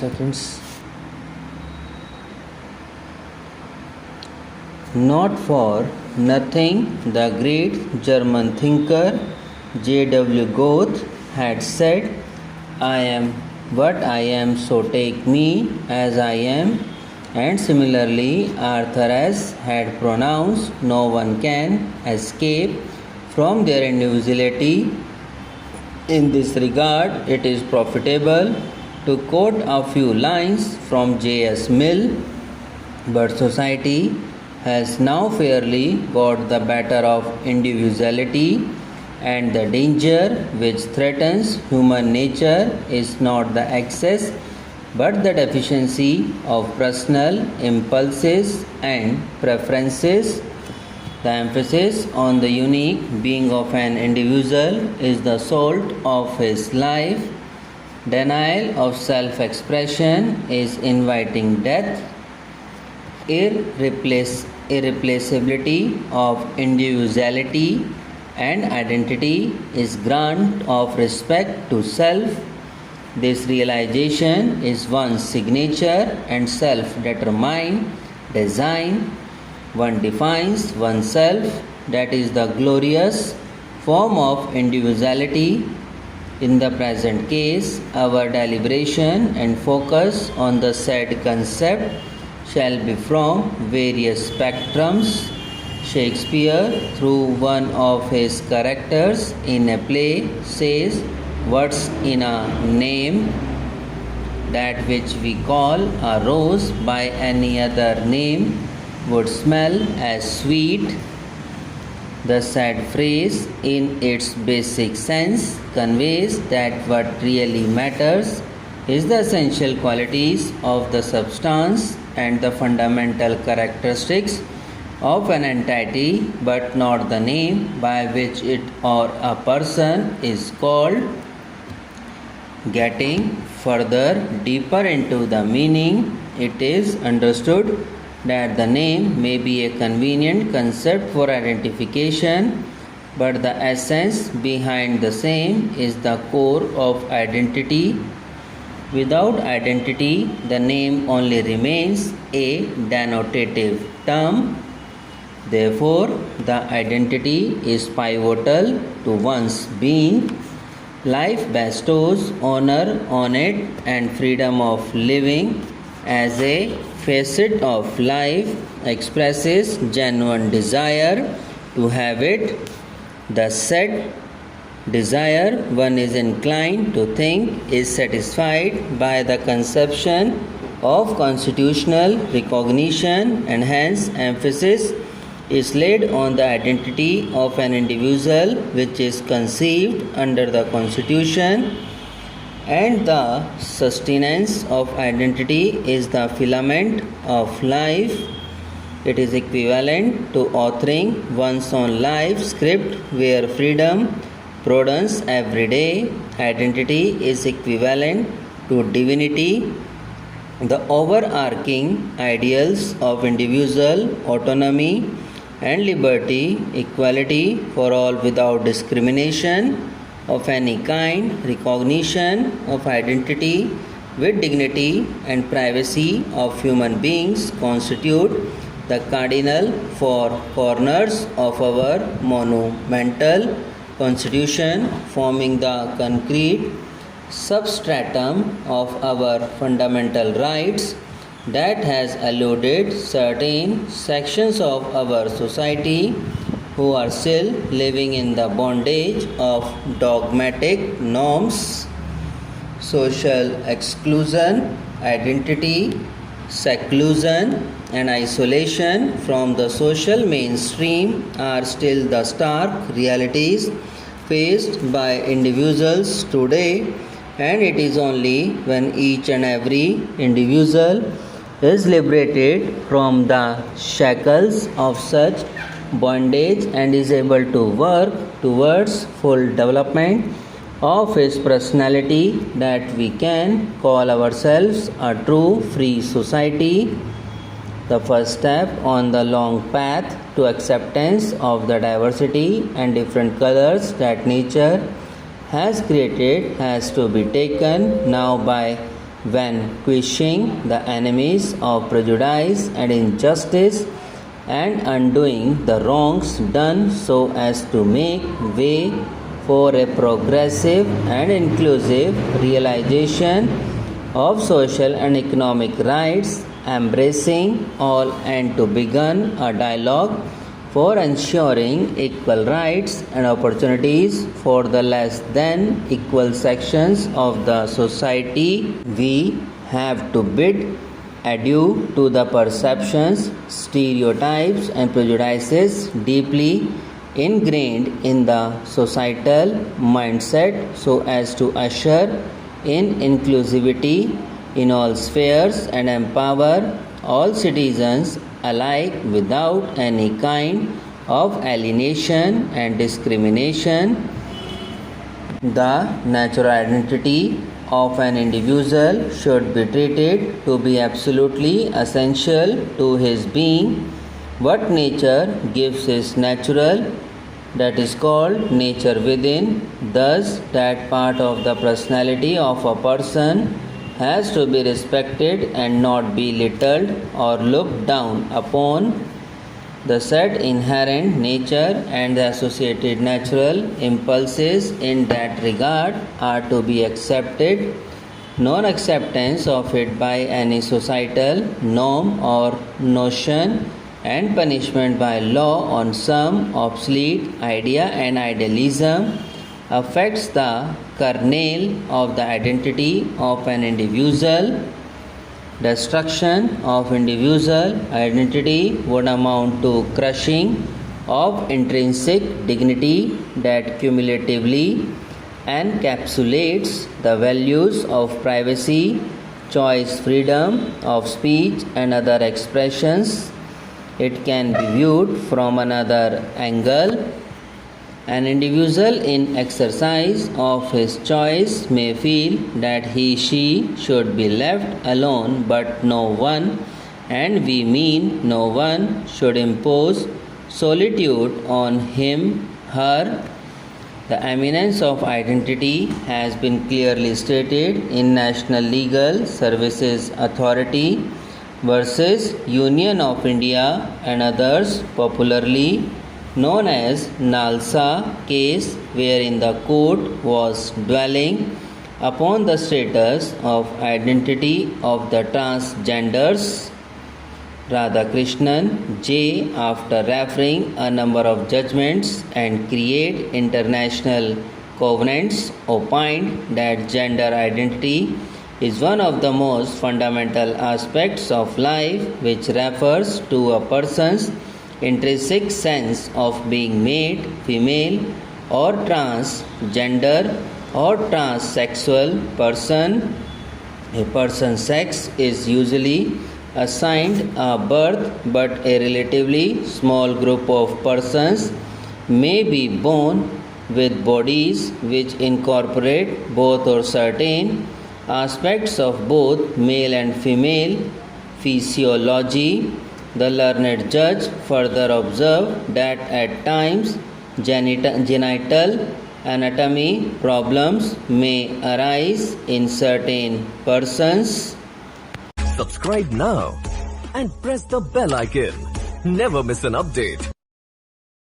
seconds. Not for nothing, the great German thinker J.W. Goethe had said, "I am what I am, so take me as I am." And similarly, Arthur S. had pronounced, "No one can escape from their individuality." In this regard, it is profitable to quote a few lines from J.S. Mill, "But society has now fairly got the better of individuality, and the danger which threatens human nature is not the excess but the deficiency of personal impulses and preferences. The emphasis on the unique being of an individual is the salt of his life. Denial of self-expression is inviting death. Irreplaceability of individuality and identity is grant of respect to self. This realization is one's signature and self-determined design. One defines oneself, that is the glorious form of individuality. In the present case, our deliberation and focus on the said concept shall be from various spectrums. Shakespeare, through one of his characters in a play, says, "What's in a name? That which we call a rose by any other name would smell as sweet." The said phrase, in its basic sense, conveys that what really matters is the essential qualities of the substance and the fundamental characteristics of an entity, but not the name by which it or a person is called. Getting further deeper into the meaning, it is understood that the name may be a convenient concept for identification, but the essence behind the same is the core of identity. Without identity, the name only remains a denotative term. Therefore, the identity is pivotal to one's being. Life bestows honor on it and freedom of living as a facet of life expresses genuine desire to have it. The said desire, one is inclined to think, is satisfied by the conception of constitutional recognition, and hence emphasis is laid on the identity of an individual which is conceived under the Constitution, and the sustenance of identity is the filament of life. It is equivalent to authoring one's own life script where freedom broadens every day. Identity is equivalent to divinity. The overarching ideals of individual autonomy and liberty, equality for all without discrimination of any kind, recognition of identity with dignity and privacy of human beings constitute the cardinal four corners of our monumental Constitution, forming the concrete substratum of our fundamental rights that has eluded certain sections of our society who are still living in the bondage of dogmatic norms. Social exclusion, identity, seclusion, and isolation from the social mainstream are still the stark realities faced by individuals today, and it is only when each and every individual is liberated from the shackles of such bondage and is able to work towards full development of his personality that we can call ourselves a true free society. The first step on the long path to acceptance of the diversity and different colors that nature has created has to be taken now by vanquishing the enemies of prejudice and injustice and undoing the wrongs done so as to make way for a progressive and inclusive realization of social and economic rights, embracing all and to begin a dialogue for ensuring equal rights and opportunities for the less than equal sections of the society. We have to bid adieu to the perceptions, stereotypes, and prejudices deeply ingrained in the societal mindset so as to usher in inclusivity in all spheres and empower all citizens alike without any kind of alienation and discrimination. The natural identity of an individual should be treated to be absolutely essential to his being. What nature gives is natural, that is called nature within. Thus, that part of the personality of a person has to be respected and not belittled or looked down upon. The said inherent nature and the associated natural impulses in that regard are to be accepted. Non-acceptance of it by any societal norm or notion and punishment by law on some obsolete idea and idealism affects the kernel of the identity of an individual. Destruction of individual identity would amount to crushing of intrinsic dignity that cumulatively encapsulates the values of privacy, choice, freedom of speech, and other expressions. It can be viewed from another angle. An individual in exercise of his choice may feel that he/she should be left alone, but no one, and we mean no one, should impose solitude on him/her. The eminence of identity has been clearly stated in National Legal Services Authority versus Union of India and others, popularly known as Nalsa case, wherein the court was dwelling upon the status of identity of the transgenders. Radhakrishnan J., after referring a number of judgments and create international covenants, opined that gender identity is one of the most fundamental aspects of life, which refers to a person's intrinsic sense of being made female or transgender or transsexual person. A person's sex is usually assigned at birth, but a relatively small group of persons may be born with bodies which incorporate both or certain aspects of both male and female physiology. The learned judge further observed that at times genital anatomy problems may arise in certain persons. Subscribe now and press the bell icon. Never miss an update.